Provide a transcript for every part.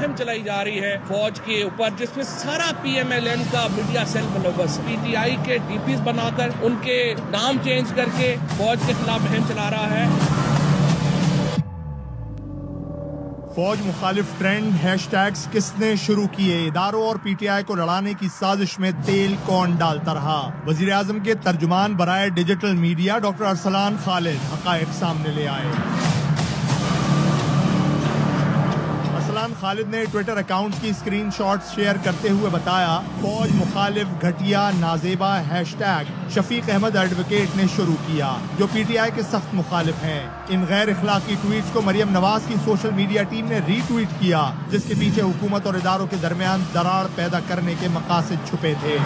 मुहिम चलाई जा रही है फौज के ऊपर, जिसमें सारा PMLN का मीडिया सेल मुलव्वस, PTI के DPs बनाकर उनके नाम चेंज करके फौज के खिलाफ मुहिम चला रहा है। फौज मुखालिफ ट्रेंड हैशटैग्स किसने शुरू किए, इदारों और PTI को लड़ाने की साजिश में तेल कौन डालता रहा। वजीर आजम के तर्जुमान बराए digital media doctor Arsalan Khalid हकायक सामने ले आए। अरसलान खालिद ने ट्विटर अकाउंट की स्क्रीन शॉट्स शेयर करते हुए बताया, फौज मुखालिफ घटिया नाजेबा हैशटैग शफीक अहमद एडवोकेट ने शुरू किया, जो PTI के सख्त मुखालिफ हैं। इन गैर इखलाकी ट्वीट्स को मरियम नवाज की सोशल मीडिया टीम ने रीट्वीट किया, जिसके पीछे हुकूमत और इदारों के दरमियान दरार पैदा करने के मकासद छुपे थे।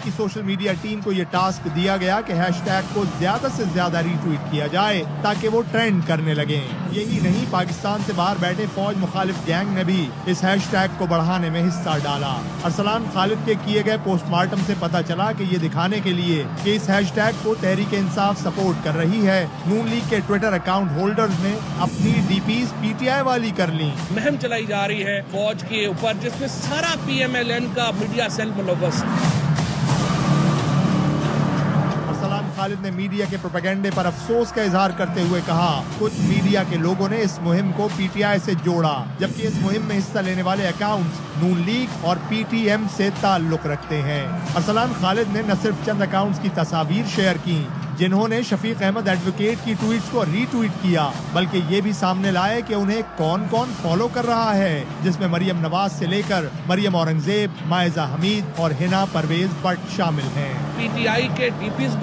की सोशल मीडिया टीम को यह टास्क दिया गया कि हैशटैग को ज्यादा से ज्यादा रीट्वीट किया जाए ताकि वो ट्रेंड करने लगे। यही नहीं, पाकिस्तान से बाहर बैठे फौज मुखालिफ गैंग ने भी इस हैशटैग को बढ़ाने में हिस्सा डाला। अरसलान खालिद के किए गए पोस्टमार्टम से पता चला कि ये दिखाने के लिए कि इस हैशटैग को तहरीक इंसाफ सपोर्ट कर रही है, नून लीग के ट्विटर अकाउंट होल्डर्स ने अपनी DPs PTI वाली कर ली। मुहिम चलाई जा रही है फौज के ऊपर, जिसमें सारा PMLN का मीडिया सेल मुलव्वस। खालिद ने मीडिया के प्रोपेगेंडे पर अफसोस का इजहार करते हुए कहा, कुछ मीडिया के लोगों ने इस मुहिम को PTI से जोड़ा, जबकि इस मुहिम में हिस्सा लेने वाले अकाउंट्स नून लीग और PTM से ताल्लुक रखते हैं। अरसलान खालिद ने न सिर्फ चंद अकाउंट्स की तस्वीर शेयर की जिन्होंने शफीक अहमद एडवोकेट की ट्वीट्स को रीट्वीट किया, बल्कि ये भी सामने लाए कि उन्हें कौन कौन फॉलो कर रहा है, जिसमें मरियम नवाज से लेकर मरियम औरंगजेब, मायजा हमीद और हिना परवेज भट्ट शामिल हैं। PTI के DPs